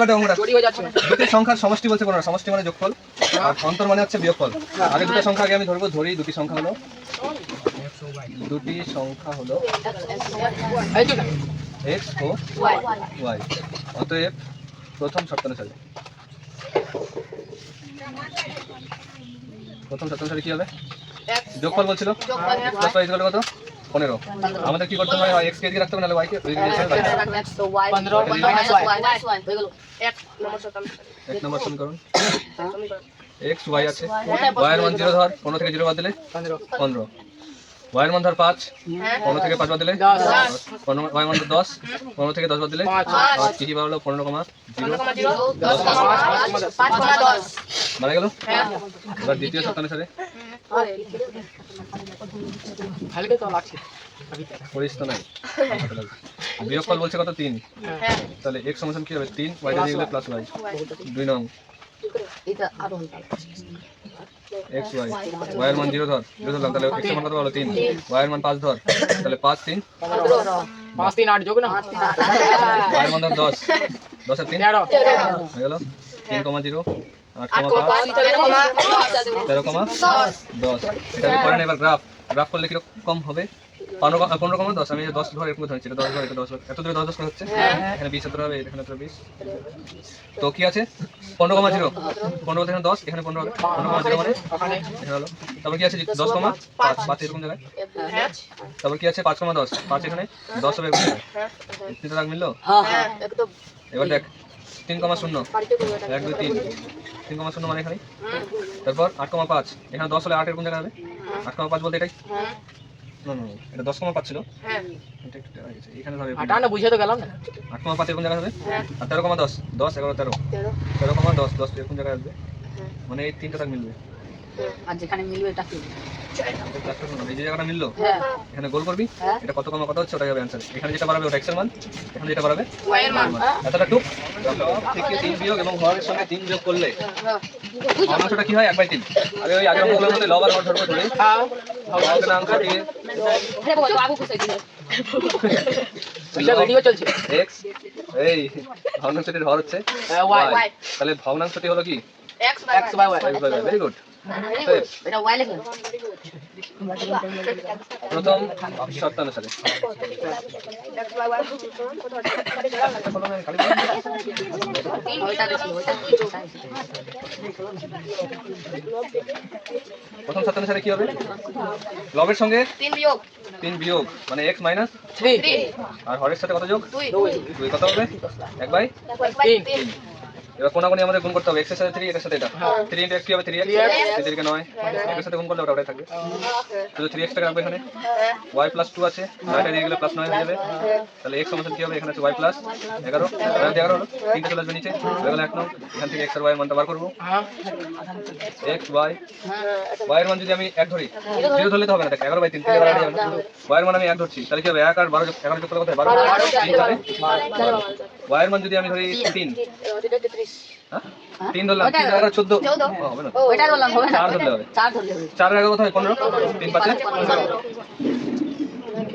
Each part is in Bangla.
এবার দেখো আমরা দুটি সংখ্যার সমষ্টি বলছে কোনটা? সমষ্টি মানে যোগফল, আর অন্তর মানে হচ্ছে বিয়োগফল। আগে দুটো সংখ্যা আগে আমি ধরি দুটি সংখ্যা হলো x ও y। অতএব প্রথম শর্তানুসারে কি হবে? যোগফল বলছিল প্লাস y কত? 15। আমাদের কি করতে হবে? হয় x কে এদিকে রাখতে হবে, নাহলে y কে ওই দিকে রাখতে হবে। 1 নম্বর সমীকরণ x y আছে, y এর মান 0 ধর, 15 থেকে 0 বাদ দিলে 15। y এর মান ধর 5, 15 থেকে 5 বাদ দিলে 10। y এর মান 10, 15 থেকে 10 বাদ দিলে 5। কি হলো? 15,0 মানে গেল। এবার দ্বিতীয় শর্তানুসারে পরিস্থিত নাই, বিয়োগফল বলছে কত? 3। তাহলে x সমান কি হবে? 3, y টা দিয়ে দিলে প্লাস y। 2 নং x y, y এর মান 0 ধর, 0 ধরলাম, তাহলে x এর মান কত হলো? 3। y এর মান 5 ধর, তাহলে 5 3 8 যোগ না, y এর মান ধর 10, 10 আর 3 13 হয়ে গেল। 3,0 8,5 13,10। এটা আমি পরে না, এবার গ্রাফ করলে কিরকম হবে? 15,10। আমি 10 ধর এরকম ধরেছি, 10 ধর, 10 এত দূরে 10 করে হচ্ছে, এখানে 20 হতে হবে, এখানে তো 20। তো কি আছে? 15,0 15 থেকে 10, এখানে 15 হবে। 15,0 মানে এখানে হলো। তারপর কি আছে? 10,5 এরকম জায়গায়। তারপর কি আছে? 5,10 5 এখানে 10 হবে এরকম জায়গায়। তিনটা দাগ মিললো? হ্যাঁ একদম। এবার দেখ 3,0 1 2 3 3,0 মানে এখানে। তারপর 8,5 এখানে 10 হলে 8 এরকম জায়গা হবে। 8,5 বলতে এটাই না, এটা 10,5 ছিল। এটা একটু টেরা গেছে, এখানে ধরে আটা না বুঝিয়ে তো গেলাম না। 8,5 এরকম জায়গা হবে। আর 13,10 10 11 13 13,10 10 এরকম জায়গা আসবে। মানে এই তিনটা দাগ মিলবে। আর যেখানে মিলবে এটা কি? এই যে জায়গাটা মিললো, এখানে গোল করবি, এটা কত কত হচ্ছে ওটাই হবে অ্যানসার। এখানে যেটা বাড়াবে ওটা x এর মান, এখানে যেটা বাড়াবে y এর মান। এতটা টুক থেকে 3 বিয়োগ এবং হরের সঙ্গে 3 যোগ করলে অংশটা কি হয়? 1/3। আগে ওই আগের অঙ্কগুলোর মধ্যে লব আর হর ধরবো ধরে ভগ্নাংশ দিয়ে আরে বাবা বাবু কইছে দিলে এটা ভিডিও চলছে। x এই ভগ্নাংশটির হর হচ্ছে y, তাহলে ভগ্নাংশটি হলো কি? x by y। Very good. এটা y লিখুন। প্রথম শর্তানুসারে প্রথম শর্তানুসারে কি হবে? লবের সঙ্গে 3 বিয়োগ মানে x মাইনাস 3, আর হরের সাথে কত যোগ? 2 কত হবে? 1/3। এবার কোনাগুনি আমাদের গুণ করতে হবে। x এর সাথে 3, এর সাথে এটা 3 * x কি হবে? 3x 3 * 9 এর সাথে গুণ করলে ওটাই থাকবে। শুধু 3x টাকা রাখবে এখানে। y + 2 আছে, 9টা দিয়ে গেলে +9 হয়ে যাবে। তাহলে x সমান কি হবে? এখানে আছে y + 11 11 হলো, 3টা চলে আসবে নিচে হয়ে গেল 1 নং। এখান থেকে x আর y এর মানটা বার করব। x y এর মান যদি আমি 1 ধরি, 0 ধরলে তো হবে না। দেখ 11/3 থেকে বাড়ানো যাবে না। y এর মান আমি 1 ধরছি, তাহলে কি হবে? 1 আর 12 11 যোগ করলে কত হয়? 12 y এর মান যদি আমি ধরি 3, হ্যাঁ 3 ধরলাম, 3 আর 14 হবে না, ওইটা ধরলাম হবে না, 4 ধরলে হবে। 4 এর আগে কত হয়? 15 3 5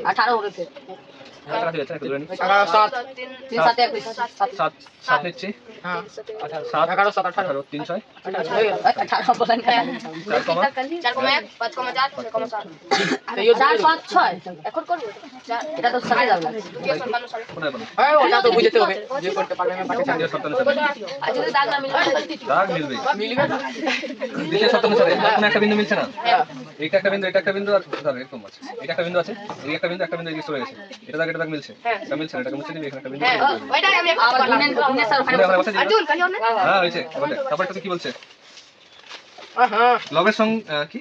18 হবে। ফের 18 আছে এটা ধরে নি। 7 3 7 7 7 নিচ্ছি। হ্যাঁ 7 11 7 18 3 6 18 বলেন 4,1 5,4 6,7 এই 4 5 6 এখন করব এটা তো সাথে যাবে। হ্যাঁ ওটা তো বুঝতে হবে, যে করতে পারবে আমি পাঠিয়ে দিই। আর যদি দাগ না মিলে দাগ মিলবে না। দ্বিতীয় শর্তানুসারে কোন একটা বিন্দু মিলছে না, এইটা একটা বিন্দু, এটা একটা বিন্দু, আর ধর এরকম আছে, এটা একটা বিন্দু আছে, এই একটা বিন্দু এদিকে চলে গেছে, এটা দাগ মিলছে, এটা মিলছে না, এটা মুছে দিবি। এখানে একটা বিন্দু, ওইটাই আমি আবার গুণের স্যার ওখানে অর্জুন কালি হবে। হ্যাঁ হইছে। তারপর এটা কি বলছে? লবের সঙ্গে কি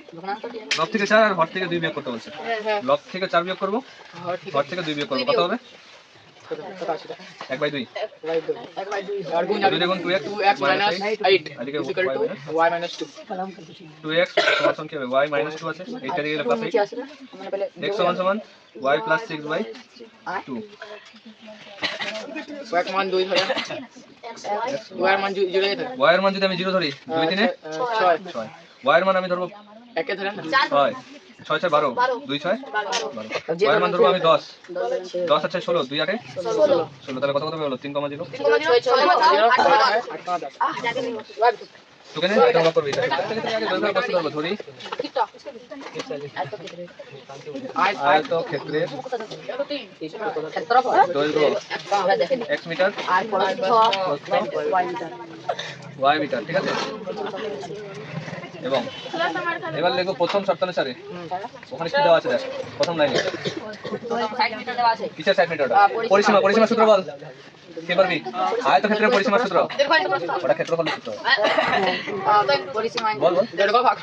লব থেকে 4 আর হর থেকে 2 বিয়োগ করতে বলছে। লব থেকে 4 বিয়োগ করব, হর থেকে 2 বিয়োগ করব, কত হবে? 1/2 আর গুণ 2x 2x - 8 এদিকে y - 2 2x সমান কি হবে? y - 2 আছে, 8 টা দিয়ে গেলে +8 x সমান y + 6/2 y মান 2 ধরে y এর মান 0 ধরে, y এর মান যদি আমি 0 ধরি 2 3 6 y এর মান আমি ধরব 1 এ ধরে না 6 6 6 12 2 6 12 y এর মান ধরবো আমি 10 10 আছে 16 2 8 16 তাহলে কত কত হলো 3 0 তোকে না এটা আমরা করব এটা আগে দরকার কষ্ট করব ধরি আয়ত ক্ষেত্রের দৈর্ঘ্য x মিটার আর y মিটার ঠিক আছে এবং এবার লিখো প্রথম শর্তানুসারে ওখানে কি দেওয়া আছে দেখ প্রথম লাইনে 60 মিটার দেওয়া আছে কিসের 60 মিটার পরিসীমা সূত্র বল কি পারবি আয়তক্ষেত্রের পরিসীমা সূত্র ওটা ক্ষেত্রফল সূত্র পরিসীমা বল দৈর্ঘ্য ভাগ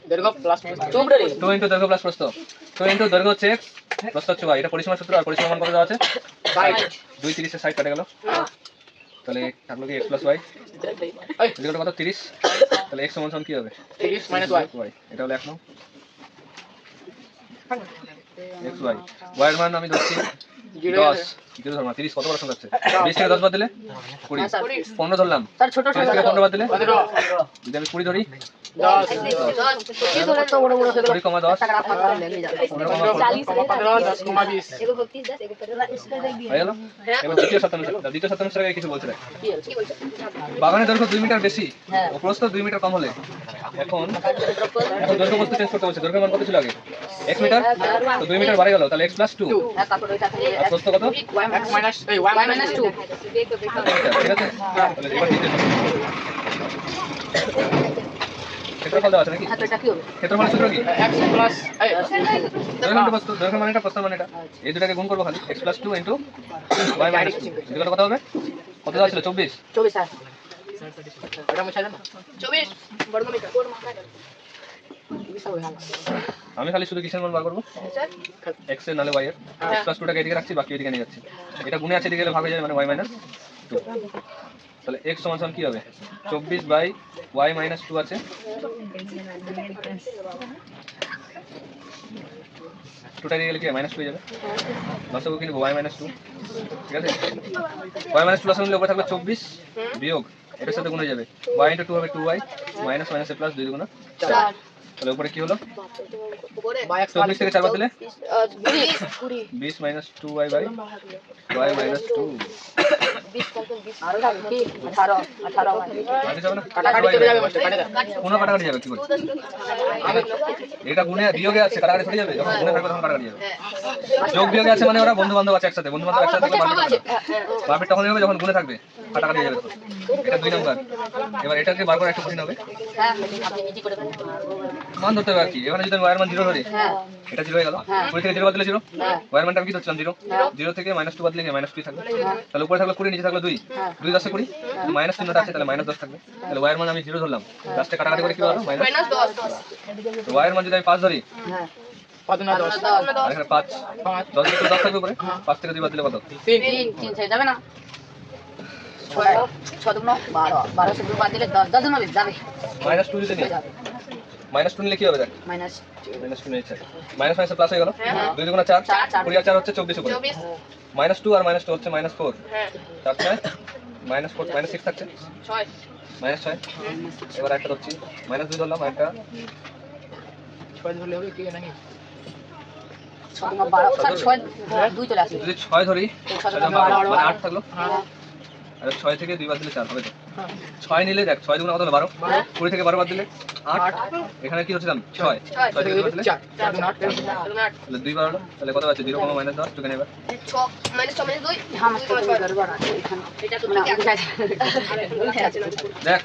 দৈর্ঘ্য প্লাস চুপ রে 2 ইনটু দৈর্ঘ্য প্লাস প্রস্থ 2 ইনটু দৈর্ঘ্য হচ্ছে x প্রস্থ হচ্ছে y এটা পরিসীমা সূত্র আর পরিসীমা মান কত দেওয়া আছে 2 30 এর 60 কাটা গেল তাহলে থাকলো কি x প্লাস y এদিকে কত 30 তাহলে x সমান কি হবে 30 মাইনাস y এটা হলো 1 নং x y y এর মান আমি ধরছি 10 0 ধরলাম 30 কত বড় সংখ্যা আছে 20 থেকে 10 বাদ দিলে 20 15 ধরলাম স্যার ছোট 30 থেকে 15 বাদ দিলে 15 যদি আমি 20 ধরি 10 কি ধরে তো বড় বড় হয়ে গেল 20,10 টাকা ভাগ করে লেগে যাবে 10,20 হয়ে গেল এবার দ্বিতীয় শতাংশের কিছু বলছে কি বলছো বাগানের দৈর্ঘ্য 2 মিটার বেশি ও প্রস্থ 2 মিটার কম হলে এখন দৈর্ঘ্য বস্তু চেঞ্জ করতে হচ্ছে দৈর্ঘ্য মান কত ছিল আগে x মিটার তো 2 মিটার বাড়ে গেল তাহলে x + 2 হ্যাঁ তারপর ওইটা আর প্রস্থ কত x মাইনাস y মাইনাস 2 ঠিক আছে তাহলে এবার দ্বিতীয় ক্ষেত্রফল দেওয়া আছে নাকি হ্যাঁ তো এটা কি হবে ক্ষেত্রফলের সূত্র কি x প্লাস দৈর্ঘ্য মানে প্রস্থ মানে এটা এই দুটাকে গুণ করব খালি x + 2 ইনটু y - 2 এগুলো কত হবে কত দেওয়া ছিল 24 24 স্যার এটা মুছে দেন 24 বর্গ মিটার আমি খালি শুধু কিসের মান বার করব x এর নালে y এর x + 2 টাকে এদিকে রাখছি বাকি এদিকে নিয়ে যাচ্ছি এটা গুণে আছে এদিকে গেলে ভাগ হয়ে যাবে মানে y - 2 তাহলে x সমান কি হবে 24 বাই y - 2 আছে 2 টা গেলে কি -2 হয়ে যাবে লসাগু কিন্তু y - 2 ঠিক আছে y - 2 লসাগু নিলে উপরে থাকবে 24 বিয়োগ এটার সাথে গুণ হয়ে যাবে y * 2 হবে 2y মাইনাস মাইনাসে প্লাস 2 গুণ 4 তাহলে উপরে কি হলো 24 থেকে 4 বাদ দিলে 20 - 2y বাই y - 2 আরো লাগবে কি 18 কাটে যাবে না কাটাকাটি চলে যাবে মাস্টার কাটে দাও কোনো কাটাকাটি যাবে কি করে এটা গুণে বিয়োগে আছে কাটাকাটি চলে যাবে যখন গুণে থাকবে তখন কাটাকাটি যাবে যোগ বিয়োগে আছে মানে ওরা বন্ধু বান্ধব আছে একসাথে বন্ধু বান্ধব একসাথে থাকলে বারবার তখন হবে যখন গুণে থাকবে কাটাকাটি যাবে এটা 2 নাম্বার এবার এটাকে বার করা একটু কঠিন হবে হ্যাঁ আপনি ইজি করে দেন মান ধরতে হবে কি এখানে যদি আমি y এর মান 0 ধরি এটা 0 হয়ে গেল 20 থেকে 0 বাদ দিলে 0 y এর মানটা আমি কি ধরছিলাম 0 0 থেকে -2 বাদ দিলে -2 থাকবে তাহলে উপরে থাকলো 20 নিচে থাকলো 2 2 10 20 মাইনাস চিহ্নটা আছে তাহলে -10 থাকবে তাহলে y এর মান আমি 0 ধরলাম লাস্টে কাটাকাটি করে কি হলো -10 তো y এর মান যদি আমি 5 ধরি হ্যাঁ 5 না 10 আর এখানে 5 10 থেকে 10 থাকবে উপরে 5 থেকে 2 বাদ দিলে কত 3 হয়ে যাবে না 6 দুগুণ 12 12 থেকে 2 বাদ দিলে 10 10 হবে যাবে -2 যদি নিই -2 নিলে কি হবে দেখ মাইনাস -2 নিয়েছে মাইনাস মাইনাসে প্লাস হয়ে গেল 2 দুগুণ 4 20 আর 4 হচ্ছে 24 উপরে -2 আর -2 হচ্ছে -4 4 -4 -6 থাকছে 6 -6 এবার একটা ধরছি -2 ধরলাম একটা 6 ধরলে হবে কি নাকি 6 দুগুণ 12 6 2 চলে আসে যদি 6 ধরি তাহলে 12 মানে 8 থাকলো আর 6 থেকে 2 বাদ দিলে 4 হবে তো 6 নিলে দেখ 6 দুগুণ কত হলো 12 20 থেকে 12 বাদ দিলে 8 এখানে কি হচ্ছিলাম 6 6 থেকে 2 বাদ দিলে 4 তাহলে 2 বার হলো তাহলে কত আছে 0, -10 টুকে নেবে 6 -2 হ্যাঁ মাস্টার গড়বড় আছে এখানে এটা তো দেখ